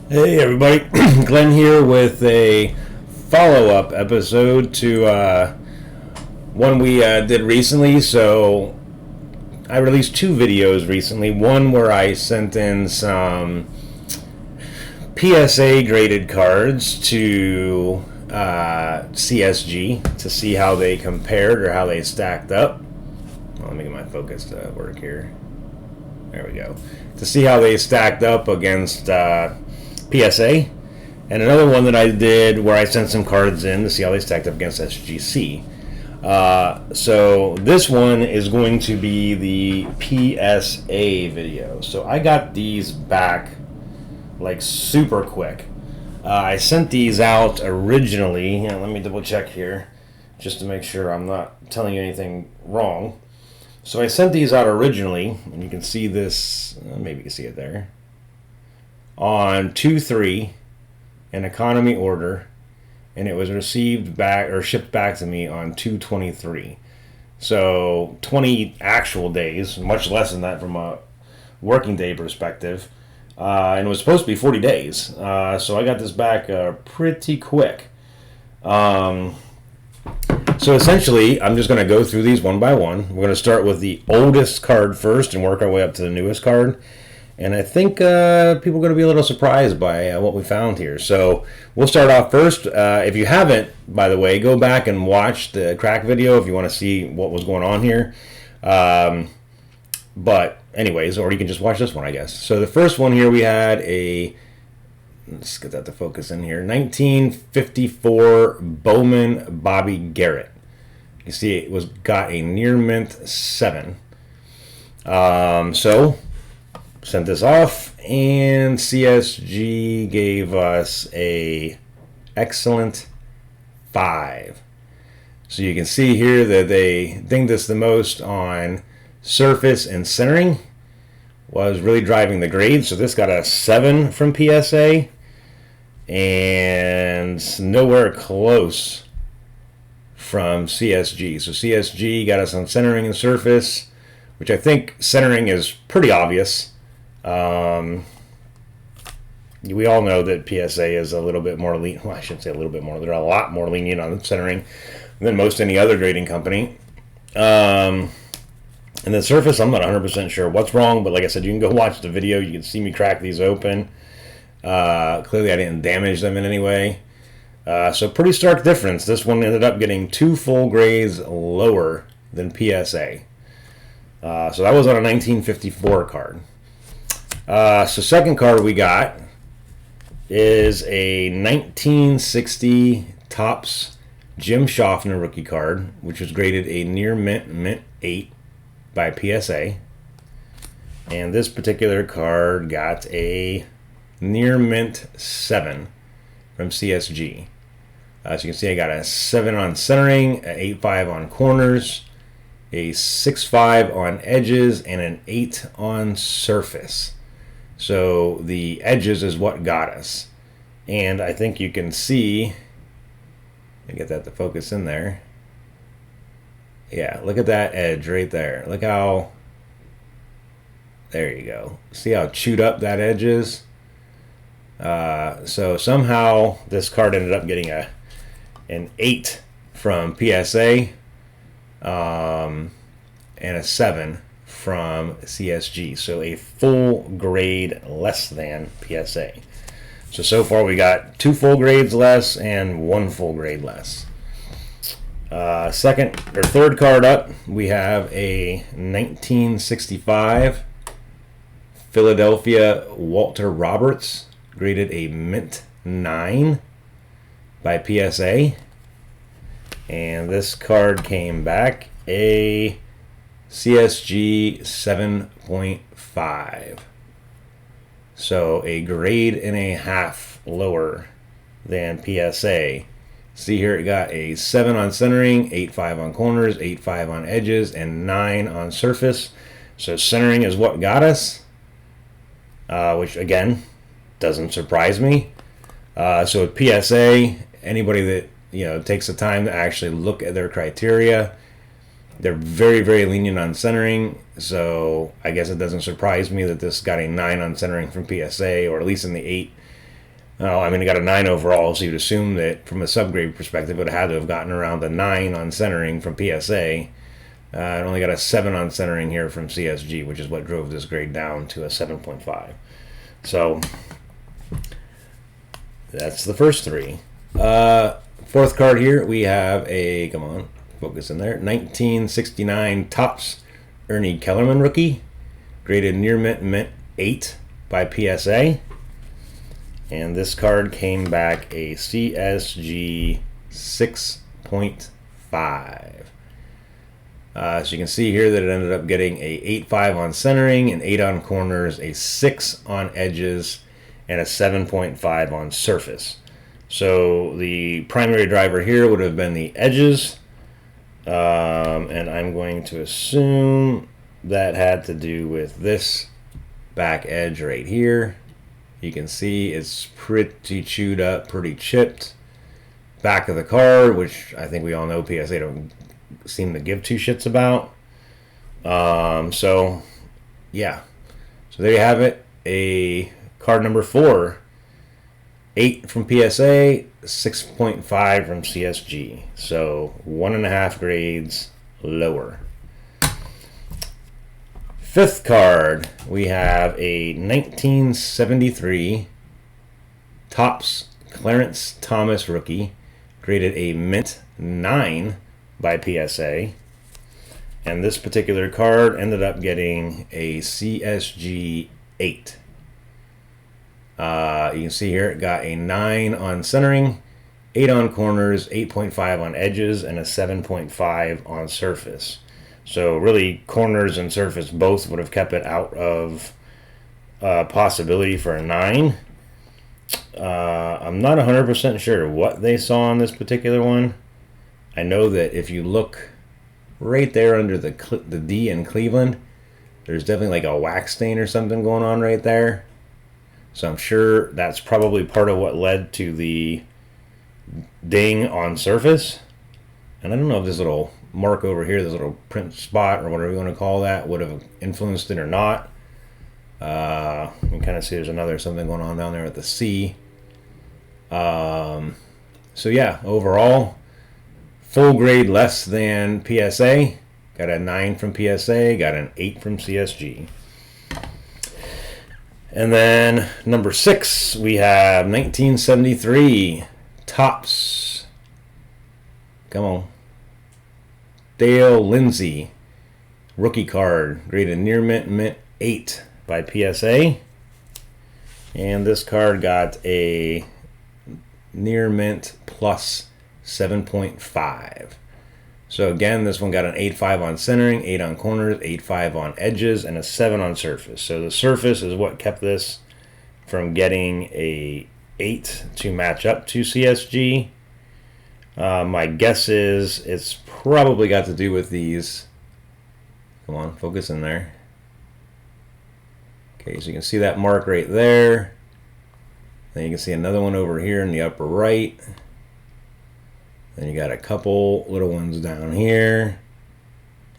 Hey everybody, Glenn here with a follow-up episode to one we did recently. So I released two videos recently. One where I sent in some PSA graded cards to CSG to see how they compared or how they stacked up. Well, let me get my focus to work here. There we go. To see how they stacked up against PSA, and another one that I did where I sent some cards in to see how they stacked up against SGC. So this one is going to be the PSA video. So I got these back like super quick. I sent these out originally. Let me double check here just to make sure I'm not telling you anything wrong. So I sent these out originally, and you can see this, maybe you can see it there, on 2/3 in economy order, and it was received back or shipped back to me on 2/23. So 20 actual days, much less than that from a working day perspective, and it was supposed to be 40 days. So I got this back pretty quick. So essentially, I'm just going to go through these one by one. We're going to start with the oldest card first and work our way up to the newest card. And I think people are going to be a little surprised by what we found here. So we'll start off first. If you haven't, by the way, go back and watch the crack video if you want to see what was going on here. But anyways, or you can just watch this one, I guess. So the first one here, we had let's get that to focus in here, 1954 Bowman Bobby Garrett. You see it got a near mint 7. So sent this off, and CSG gave us a excellent 5. So you can see here that they dinged us the most on surface and centering, was really driving the grade. So this got a 7 from PSA, and nowhere close from CSG. So CSG got us on centering and surface, which I think centering is pretty obvious. We all know that PSA is a little bit more lenient. Well, I shouldn't say a little bit more. They're a lot more lenient on centering than most any other grading company. And the surface, I'm not 100% sure what's wrong, but like I said, you can go watch the video. You can see me crack these open. Clearly, I didn't damage them in any way. So pretty stark difference. This one ended up getting 2 full grades lower than PSA. So that was on a 1954 card. So second card we got is a 1960 Topps Jim Schaffner rookie card, which was graded a near mint 8 by PSA. And this particular card got a near mint 7 from CSG. So you can see I got a 7 on centering, an 8.5 on corners, a 6.5 on edges, and an 8 on surface. So the edges is what got us. And I think you can see, let me get that to focus in there. Yeah, look at that edge right there. Look how, there you go. See how chewed up that edge is? So somehow this card ended up getting an 8 from PSA, and a 7 from CSG. So a full grade less than PSA. So far we got 2 full grades less and 1 full grade less. Second or third card up, we have a 1965 Philadelphia Walter Roberts, graded a mint 9 by PSA. And this card came back a CSG 7.5. So a grade and a half lower than PSA. See here, it got a 7 on centering, 8.5 on corners, 8.5 on edges, and 9 on surface. So centering is what got us, which again doesn't surprise me. So with PSA, anybody that takes the time to actually look at their criteria, they're very, very lenient on centering. So I guess it doesn't surprise me that this got a 9 on centering from PSA, or at least in the 8 Oh, I mean, it got a 9 overall, so you'd assume that from a subgrade perspective, it would have had to have gotten around the 9 on centering from PSA. It only got a 7 on centering here from CSG, which is what drove this grade down to a 7.5. So that's the first 3. Fourth card here, we have a, come on, focus in there, 1969 Topps Ernie Kellerman rookie, graded near mint 8 by PSA. And this card came back a CSG 6.5. So you can see here that it ended up getting a 8.5 on centering, an 8 on corners, a 6 on edges, and a 7.5 on surface. So the primary driver here would have been the edges, and I'm going to assume that had to do with this back edge right here. You can see it's pretty chewed up, pretty chipped. Back of the card, which I think we all know PSA don't seem to give 2 shits about. So, yeah. So there you have it. A card number 4. 8 from PSA, 6.5 from CSG. So 1.5 grades lower. Fifth card, we have a 1973 Topps Clarence Thomas rookie, graded a mint 9 by PSA. And this particular card ended up getting a CSG 8. You can see here it got a 9 on centering, 8 on corners, 8.5 on edges, and a 7.5 on surface. So really, corners and surface both would have kept it out of possibility for a 9. I'm not 100% sure what they saw on this particular one. I know that if you look right there under the D in Cleveland, there's definitely like a wax stain or something going on right there. So I'm sure that's probably part of what led to the ding on surface. And I don't know if this little mark over here, this little print spot or whatever you want to call that, would have influenced it or not. You can kind of see there's something going on down there at the C. So yeah, overall, full grade less than PSA. Got a 9 from PSA, got an 8 from CSG. And then number 6, we have 1973 Topps. Come on. Dale Lindsay rookie card, graded near mint 8 by PSA. And this card got a near mint plus 7.5. So again, this one got an 8.5 on centering, 8 on corners, 8.5 on edges, and a 7 on surface. So the surface is what kept this from getting a 8 to match up to CSG. My guess is it's probably got to do with these. Come on, focus in there. Okay, so you can see that mark right there. Then you can see another one over here in the upper right. Then you got a couple little ones down here.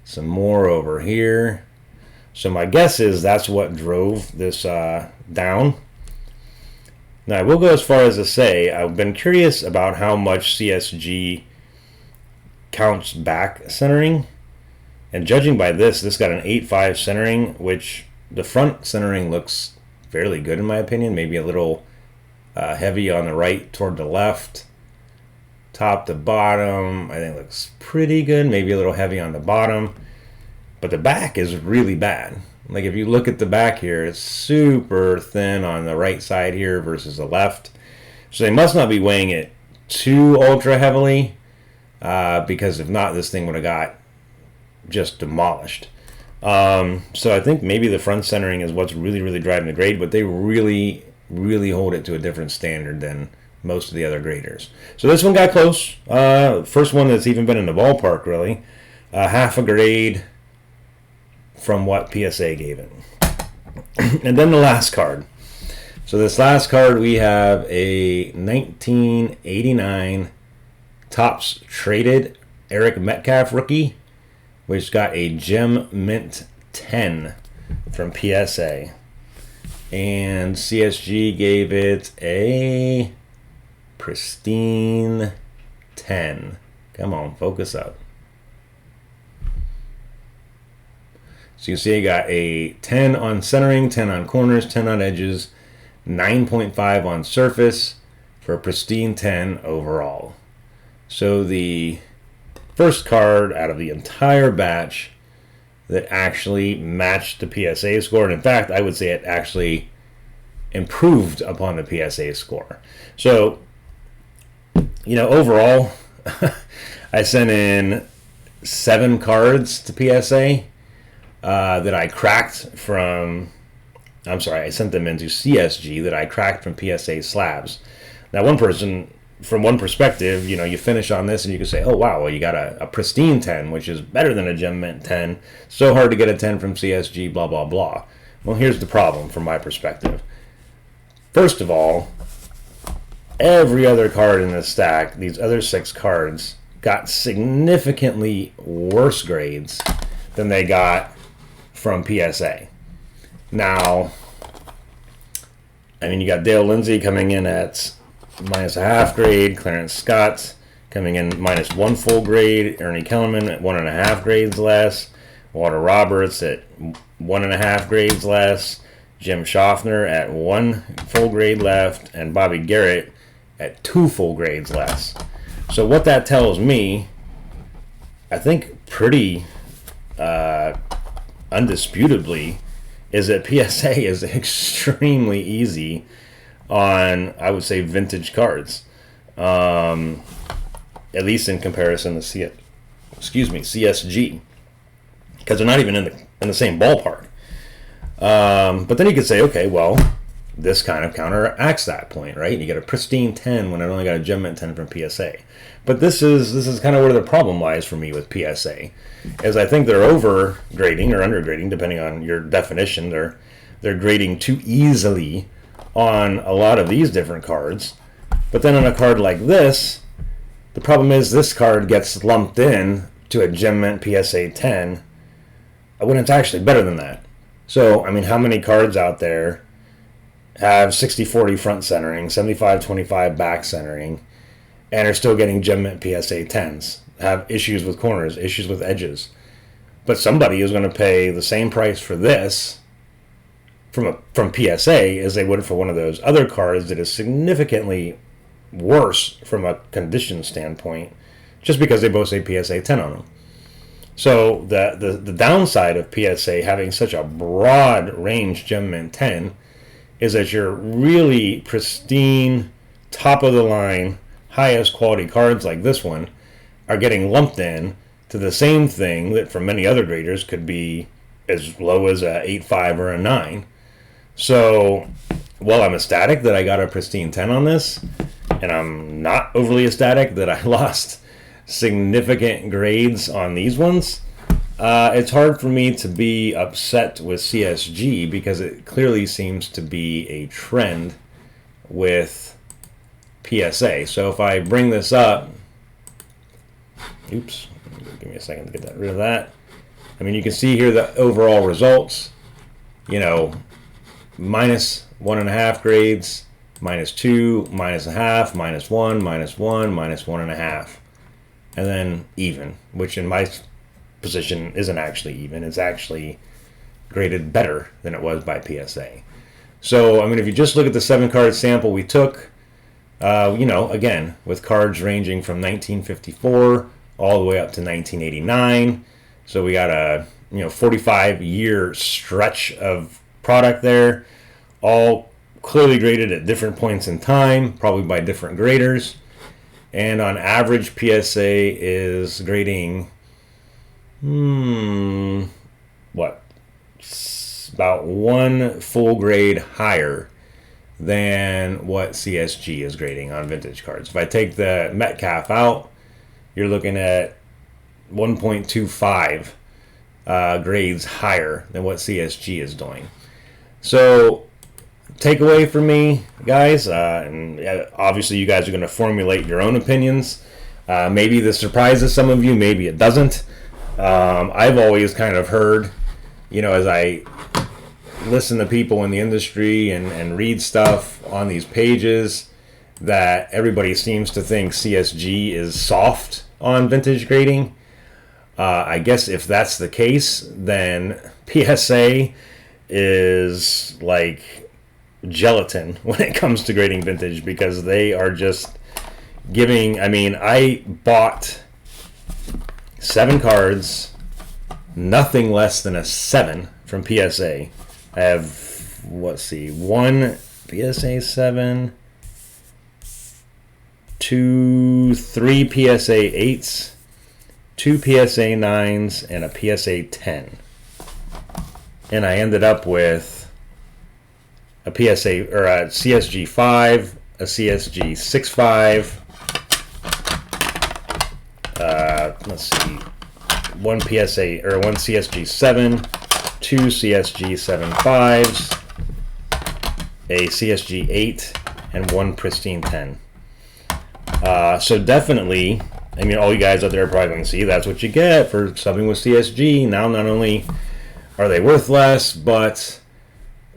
Some more over here. So my guess is that's what drove this down. Now, I will go as far as to say I've been curious about how much CSG counts back centering. And judging by this got an 8.5 centering, which the front centering looks fairly good in my opinion. Maybe a little heavy on the right toward the left. Top to bottom, I think looks pretty good. Maybe a little heavy on the bottom. But the back is really bad. Like if you look at the back here, it's super thin on the right side here versus the left. So they must not be weighing it too ultra heavily, because if not, this thing would have got just demolished. So I think maybe the front centering is what's really driving the grade, but they really hold it to a different standard than most of the other graders. So this one got close. First one that's even been in the ballpark, really. Half a grade from what PSA gave it. And then the last card. So this last card, we have a 1989 Topps Traded Eric Metcalf rookie, which got a gem mint 10 from PSA. And CSG gave it a pristine 10. Come on, focus up. So you see I got a 10 on centering, 10 on corners, 10 on edges, 9.5 on surface for a pristine 10 overall. So the first card out of the entire batch that actually matched the PSA score, and in fact I would say it actually improved upon the PSA score. So, you know, overall I sent in 7 cards to PSA that I cracked from, I'm sorry, I sent them into CSG that I cracked from PSA slabs. Now, one person, from one perspective, you know, you finish on this and you can say, oh, wow, well, you got a pristine 10, which is better than a Gem Mint 10. So hard to get a 10 from CSG, blah, blah, blah. Well, here's the problem from my perspective. First of all, every other card in the stack, these other 6 cards, got significantly worse grades than they got from PSA. Now, I mean, you got Dale Lindsay coming in at minus a half grade, Clarence Scott coming in minus 1 full grade, Ernie Kellerman at 1.5 grades less, Walter Roberts at 1.5 grades less, Jim Schaffner at 1 full grade left, and Bobby Garrett at 2 full grades less. So what that tells me, I think pretty undisputably, is that PSA is extremely easy on, I would say, vintage cards. At least in comparison to CSG, because they're not even in the same ballpark. But then you could say, okay, well, this kind of counteracts that point, right? You get a pristine 10 when I only got a Gem Mint 10 from PSA. But this is kind of where the problem lies for me with PSA, is I think they're over grading or under grading, depending on your definition. They're grading too easily on a lot of these different cards. But then on a card like this, the problem is this card gets lumped in to a Gem Mint PSA 10 when it's actually better than that. So, I mean, how many cards out there have 60-40 front centering, 75-25 back centering, and are still getting Gem Mint PSA 10s, have issues with corners, issues with edges? But somebody is going to pay the same price for this from PSA as they would for one of those other cards that is significantly worse from a condition standpoint, just because they both say PSA 10 on them. So the downside of PSA having such a broad range Gem Mint 10 is that your really pristine, top of the line, highest quality cards like this one are getting lumped in to the same thing that for many other graders could be as low as a 8.5 or a 9. So, while I'm ecstatic that I got a pristine 10 on this, and I'm not overly ecstatic that I lost significant grades on these ones, it's hard for me to be upset with CSG because it clearly seems to be a trend with PSA. So if I bring this up, oops, give me a second to get rid of that. I mean, you can see here the overall results, you know, minus 1.5 grades, minus 2, minus a half, minus 1, minus 1, minus 1.5. And then even, which in my position isn't actually even. It's actually graded better than it was by PSA. So, I mean, if you just look at the 7-card sample we took, you know, again, with cards ranging from 1954 all the way up to 1989. So we got a, 45-year stretch of product there, all clearly graded at different points in time, probably by different graders. And on average, PSA is grading, about 1 full grade higher than what CSG is grading on vintage cards. If I take the Metcalf out, you're looking at 1.25 grades higher than what CSG is doing. So, takeaway for me, guys, and obviously you guys are going to formulate your own opinions. Maybe this surprises some of you, maybe it doesn't. I've always kind of heard, as I listen to people in the industry and read stuff on these pages that everybody seems to think CSG is soft on vintage grading. I guess if that's the case, then PSA is like gelatin when it comes to grading vintage, because they are just giving. I mean, I bought 7 cards, nothing less than a 7 from PSA. I have, let's see, 1 PSA 7, 2, 3 PSA 8s, 2 PSA 9s, and a PSA 10. And I ended up with a PSA or a CSG 5, a CSG 6.5. Let's see, 1 PSA or 1 CSG 7, 2 CSG 7.5s, a CSG 8, and 1 pristine 10. So definitely, I mean, all you guys out there are probably going to see that's what you get for subbing with CSG. Now, not only are they worth less, but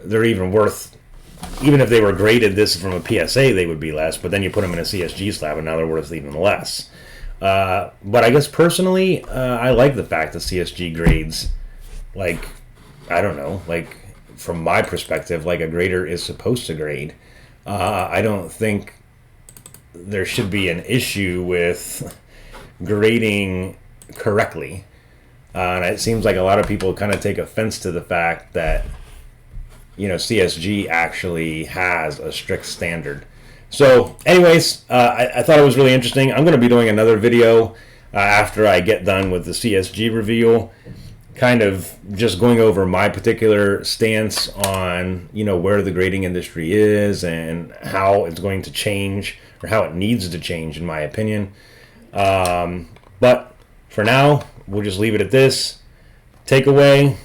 they're even worth, even if they were graded this from a PSA, they would be less. But then you put them in a CSG slab, and now they're worth even less. But I guess personally, I like the fact that CSG grades, like, I don't know, like, from my perspective, like a grader is supposed to grade. I don't think there should be an issue with grading correctly. And it seems like a lot of people kind of take offense to the fact that, you know, CSG actually has a strict standard. So anyways, I thought it was really interesting. I'm going to be doing another video after I get done with the CSG review, kind of just going over my particular stance on, you know, where the grading industry is and how it's going to change, or how it needs to change, in my opinion. But for now, we'll just leave it at this. Takeaway,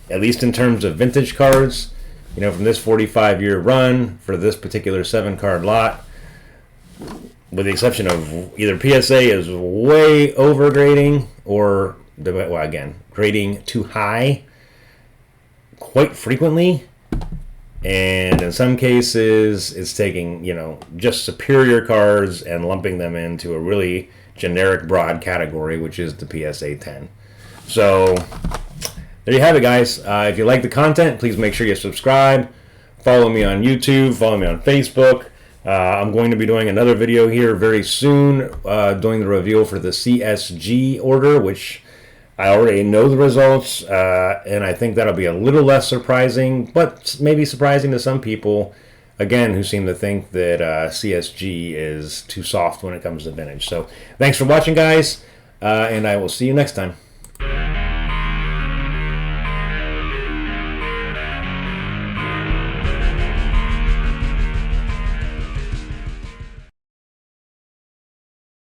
at least in terms of vintage cards, you know, from this 45-year run for this particular 7-card lot, with the exception of either PSA is way over grading, or, well, again, grading too high quite frequently, and in some cases it's taking, you know, just superior cards and lumping them into a really generic broad category, which is the PSA 10. So there you have it, guys. If you like the content, please make sure you subscribe. Follow me on YouTube. Follow me on Facebook. I'm going to be doing another video here very soon, doing the reveal for the CSG order, which I already know the results, and I think that'll be a little less surprising, but maybe surprising to some people, again, who seem to think that CSG is too soft when it comes to vintage. So thanks for watching, guys, and I will see you next time.